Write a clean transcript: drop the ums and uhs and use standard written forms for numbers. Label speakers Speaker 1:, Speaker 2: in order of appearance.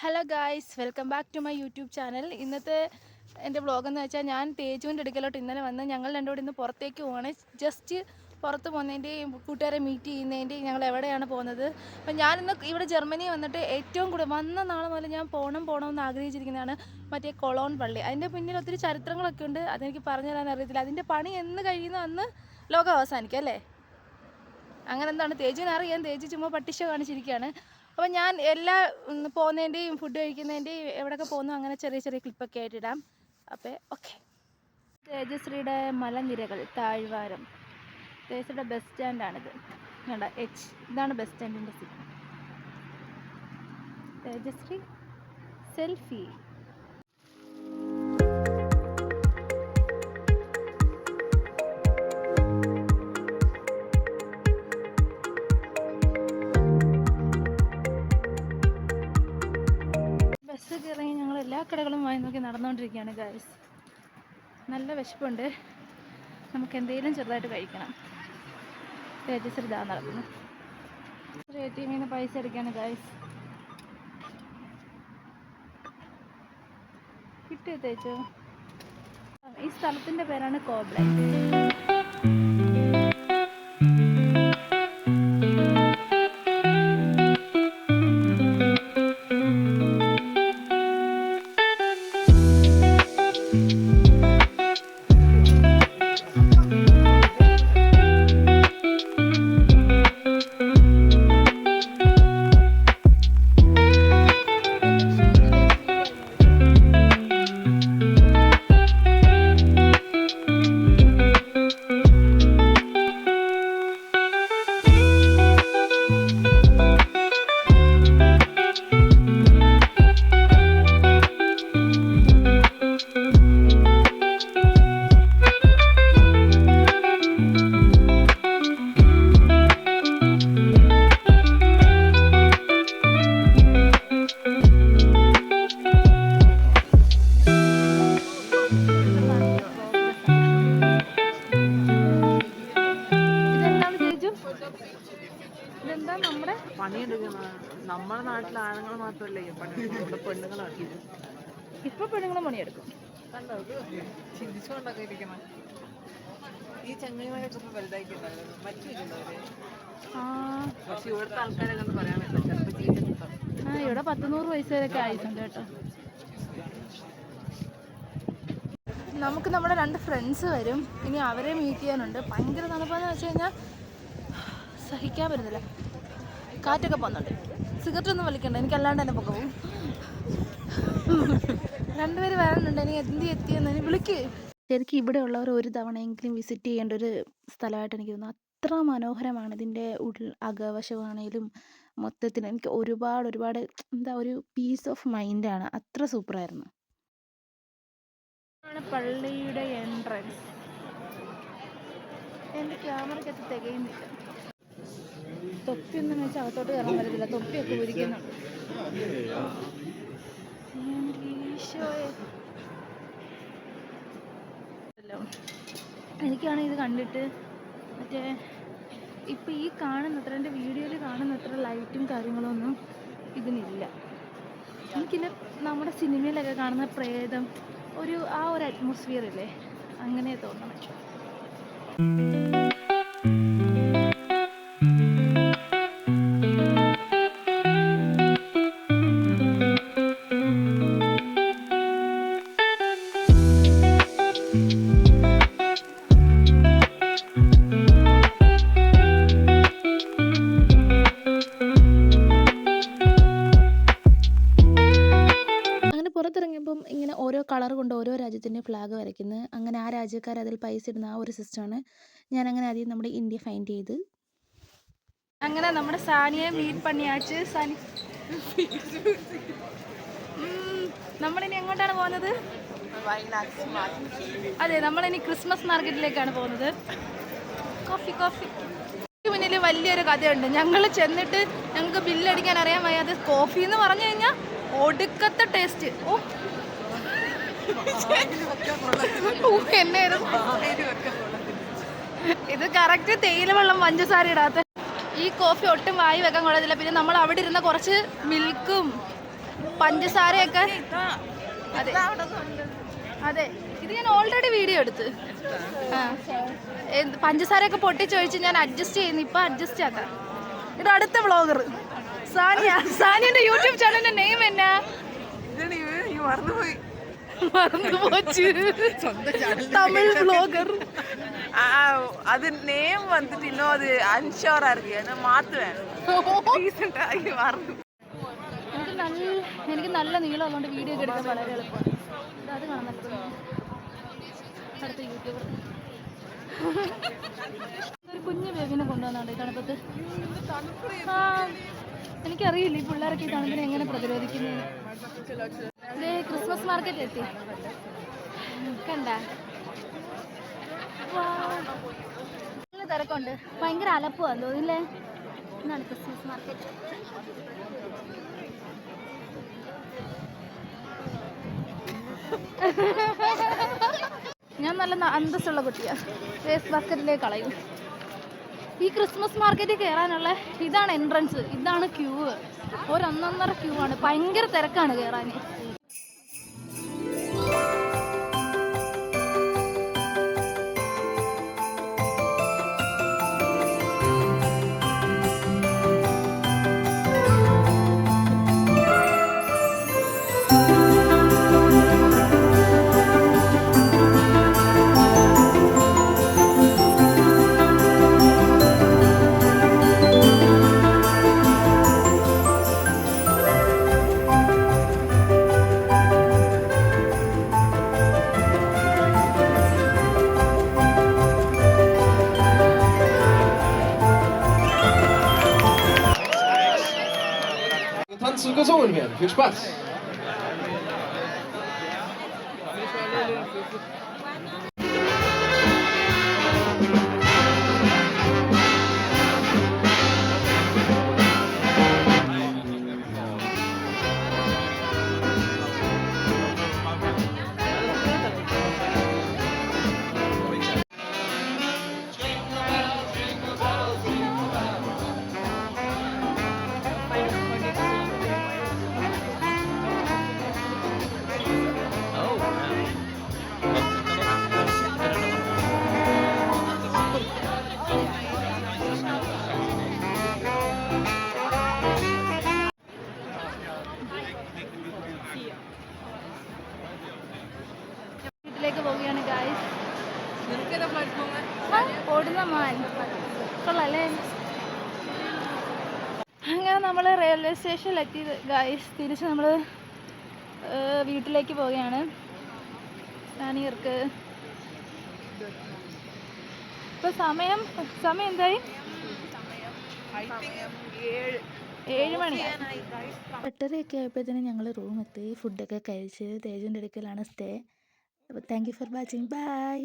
Speaker 1: Hello guys, welcome back to my YouTube channel. ഇന്നത്തെ എൻ്റെ വ്ളോഗെന്ന് വെച്ചാൽ ഞാൻ തേജുവിൻ്റെ അടുക്കലോട്ട് ഇന്നലെ വന്ന് ഞങ്ങൾ രണ്ടുകൂടി ഇന്ന് പുറത്തേക്ക് പോവാണ്. ജസ്റ്റ് പുറത്ത് പോകുന്നതിൻ്റെയും കൂട്ടുകാരെ മീറ്റ് ചെയ്യുന്നതിൻ്റെയും ഞങ്ങൾ എവിടെയാണ് പോകുന്നത്. അപ്പം ഞാനിന്ന് ഇവിടെ ജർമ്മനി വന്നിട്ട് ഏറ്റവും കൂടുതൽ വന്ന നാളെ മുതൽ ഞാൻ പോകണമെന്ന് ആഗ്രഹിച്ചിരിക്കുന്നതാണ് മറ്റേ കൊളോൺ പള്ളി. അതിൻ്റെ പിന്നിൽ ഒത്തിരി ചരിത്രങ്ങളൊക്കെ ഉണ്ട്, അതെനിക്ക് പറഞ്ഞു തരാൻ അറിയത്തില്ല. അതിൻ്റെ പണി എന്ന് കഴിയുന്ന അന്ന് ലോകം അവസാനിക്കും അല്ലേ? അങ്ങനെ എന്താണ് തേജുവിനെ അറിയാം. തേജു ചുമ്മാ പട്ടിഷ കാണിച്ചിരിക്കുകയാണ്. അപ്പോൾ ഞാൻ എല്ലാ പോകുന്നതിൻ്റെയും ഫുഡ് കഴിക്കുന്നതിൻ്റെയും എവിടെയൊക്കെ പോകുന്നു അങ്ങനെ ചെറിയ ചെറിയ ക്ലിപ്പൊക്കെ ആയിട്ട് ഇടാം. അപ്പോൾ ഓക്കെ. തേജശ്രീയുടെ മലനിരകൾ താഴ്വാരം. തേജശ്രീയുടെ ബസ് സ്റ്റാൻഡാണിത്. വേണ്ട ഇതാണ് ബസ് സ്റ്റാൻഡിൻ്റെ സീൻ. തേജശ്രീ സെൽഫി. ബസ്സൊക്കെ ഇറങ്ങി ഞങ്ങൾ എല്ലാ കടകളും വാങ്ങി നോക്കി നടന്നുകൊണ്ടിരിക്കുകയാണ് ഗൈസ്. നല്ല വിശപ്പുണ്ട്, നമുക്ക് എന്തെങ്കിലും ചെറുതായിട്ട് കഴിക്കണം. തേജശ്രീ ഇതാ നടക്കുന്നു. ATM-ൽ നിന്ന് പൈസ എടുക്കുകയാണ് ഗൈസ്. കിട്ടിയോ തേജു? ഈ സ്ഥലത്തിൻ്റെ പേരാണ് കോബ്ലൻസ്.
Speaker 2: നമ്മുടെ നാട്ടിലെ ആണുങ്ങൾ മാത്രമല്ലേ പെണ്ണുങ്ങളാക്കി.
Speaker 1: ഇപ്പൊ പെണ്ണുങ്ങളും പണിയെടുക്കും.
Speaker 2: ചിന്തിച്ചുകൊണ്ടൊക്കെ ഇരിക്കണം. ഈ ചങ്ങായിമാരെ ചിലപ്പോൾ വലുതായിട്ടുണ്ടായിരുന്നു മറ്റുള്ളവര്. പക്ഷെ ഇവിടുത്തെ ആൾക്കാരെ കണ്ട് പറയാൻ പറ്റില്ല, ചിലപ്പോൾ ജീവിച്ചിട്ടുണ്ടാവും.
Speaker 1: ഇവിടെ 100 വയസ്സ് വരെയൊക്കെ ആയിട്ടുണ്ട് കേട്ടോ. നമുക്ക് നമ്മുടെ 2 ഫ്രണ്ട്സ് വരും, ഇനി അവരെ മീറ്റ് ചെയ്യാനുണ്ട്. ഭയങ്കര തണുപ്പാന്ന് വെച്ച് കഴിഞ്ഞാൽ സഹിക്കാൻ പറ്റുന്നില്ല. കാറ്റൊക്കെ പോകുന്നുണ്ട്. സിഗരറ്റൊന്നും വലിക്കണ്ട, എനിക്കല്ലാണ്ട് തന്നെ പോകും. 2 പേര് വരാനുണ്ട്. ഇനി എത്തിയെന്ന് വിളിക്ക്. ശരിക്കും ഇവിടെ ഉള്ളവർ ഒരു തവണയെങ്കിലും വിസിറ്റ് ചെയ്യേണ്ട ഒരു സ്ഥലമായിട്ട് എനിക്ക് തോന്നുന്നു. അത്ര മനോഹരമാണ് ഇതിൻ്റെ അകവശമാണേലും മൊത്തത്തിൽ. എനിക്ക് ഒരുപാട് എന്താ ഒരു പീസ് ഓഫ് മൈൻഡാണ്. അത്ര സൂപ്പറായിരുന്നു. പള്ളിയുടെ എൻട്രൻസ്. എൻ്റെ ക്യാമറയ്ക്കകത്ത് തികയുന്നില്ല. തൊപ്പിയൊന്നും വെച്ചാൽ അകത്തോട്ട് കയറാൻ പറ്റത്തില്ല, തൊപ്പിയൊക്കെ ഉരിക്കുന്നുണ്ട്. എനിക്കാണെങ്കിൽ ഇത് കണ്ടിട്ട് മറ്റേ ഇപ്പം ഈ കാണുന്നത്ര എൻ്റെ വീഡിയോയിൽ കാണുന്നത്ര ലൈറ്റും കാര്യങ്ങളൊന്നും ഇതിനില്ല. എനിക്കില്ല നമ്മുടെ സിനിമയിലൊക്കെ കാണുന്ന പ്രേതം ആ ഒരു അറ്റ്മോസ്ഫിയർ ഇല്ലേ, അങ്ങനെ തോന്നണം. പുറത്തിറങ്ങിയപ്പം ഇങ്ങനെ ഓരോ കളർ കൊണ്ട് ഓരോ രാജ്യത്തിൻ്റെ ഫ്ലാഗ് വരയ്ക്കുന്നത്. അങ്ങനെ ആ രാജ്യക്കാർ അതിൽ പൈസ ഇടുന്ന ആ ഒരു സിസ്റ്റമാണ്. ഞാനങ്ങനെ ആദ്യം നമ്മുടെ ഇന്ത്യ ഫൈൻഡ് ചെയ്ത് അങ്ങനെ നമ്മുടെ സാനിയെ മീറ്റ് പണിയാച്ച്. സാനി, നമ്മളിനി എങ്ങോട്ടാണ് പോകുന്നത്? അതെ, നമ്മളിനി ക്രിസ്മസ് മാർക്കറ്റിലേക്കാണ് പോകുന്നത്. കോഫി മുന്നിൽ വലിയൊരു കഥയുണ്ട്. ഞങ്ങൾ ചെന്നിട്ട് ഞങ്ങൾക്ക് ബില്ലടിക്കാൻ അറിയാൻ വയ്യാതെ കോഫി എന്ന് പറഞ്ഞു കഴിഞ്ഞാൽ ഒടുക്കത്തെ ടേസ്റ്റ്. ഇത് കറക്റ്റ് തേയില വെള്ളം പഞ്ചസാര ഇടാത്ത ഈ കോഫി ഒട്ടും വായി വെക്കാൻ കൊള്ളത്തില്ല. പിന്നെ നമ്മൾ അവിടെ ഇരുന്ന കുറച്ച് മിൽക്കും പഞ്ചസാരയൊക്കെ അതെ അതെ ഇത് ഞാൻ ഓൾറെഡി വീഡിയോ എടുത്ത് പഞ്ചസാരയൊക്കെ പൊട്ടിച്ചൊഴിച്ച് ഞാൻ അഡ്ജസ്റ്റ് ചെയ്യുന്നു. ഇപ്പം അഡ്ജസ്റ്റ് ആക്കാം. ഇത് അടുത്ത വ്ളോഗർ സാനിയുടെ യൂട്യൂബ് ചാനലിന്റെ നെയിം എന്നാ? തമിഴ് വ്ളോഗർ.
Speaker 2: அது நேம் வந்துட்டு இன்னும் அது அன்ஷோரா இருக்கு. நான் மாத்துவேன். ரீசெண்டா மறந்து.
Speaker 1: എനിക്ക് നല്ല നീളം അതുകൊണ്ട് വീഡിയോ ഒക്കെ എടുക്കാൻ വളരെ എളുപ്പമാണ്. അത് കാണാൻ നല്ലത്. അടുത്ത യൂട്യൂബർ ഒരു കുഞ്ഞു ബേബിനെ കൊണ്ടുവന്നുണ്ട് തണുപ്പത്ത്. എനിക്കറിയില്ല ഈ പിള്ളേരൊക്കെ ഈ തണുപ്പിനെ എങ്ങനെ പ്രതിരോധിക്കുന്നത്. ക്രിസ്മസ് മാർക്കറ്റ് എത്തി കണ്ട നല്ല തിരക്കുണ്ട്. ഭയങ്കര അലപ്പുവാന്ന് തോന്നില്ലേ. ഇന്നാണ് ക്രിസ്മസ് മാർക്കറ്റ്. ഞാൻ നല്ല അന്തസ്സുള്ള കുട്ടിയാണ്. വേസ്റ്റ് ബാസ്ക്കറ്റിലേക്ക് കളയും. ഈ ക്രിസ്മസ് മാർക്കറ്റിൽ കയറാനുള്ള ഇതാണ് എൻട്രൻസ്. ഇതാണ് ക്യൂ. ഒന്നൊന്നര ക്യൂ ആണ്. ഭയങ്കര തിരക്കാണ് കയറാൻ.
Speaker 3: Tanzen gesungen werden. Viel Spaß! വീട്ടിലേക്ക് പോവുകയാണ് ഗായ്സ്. ഓടുന്ന മാൻ കൊള്ളാല്ലേ. അങ്ങനെ നമ്മൾ റെയിൽവേ സ്റ്റേഷനിലെത്തി ഗായ്സ്. തിരിച്ച് നമ്മൾ വീട്ടിലേക്ക് പോവുകയാണ്. സാനിയർക്ക് ഇപ്പോൾ സമയം എന്തായി? 7 മണിയാണ്. 8:30 ആയപ്പോഴത്തേനും ഞങ്ങൾ റൂമെത്തി. ഫുഡൊക്കെ കഴിച്ച് തേജുവിൻ്റെ അടുക്കലാണ് സ്റ്റേ. അപ്പോൾ thank you for watching. By.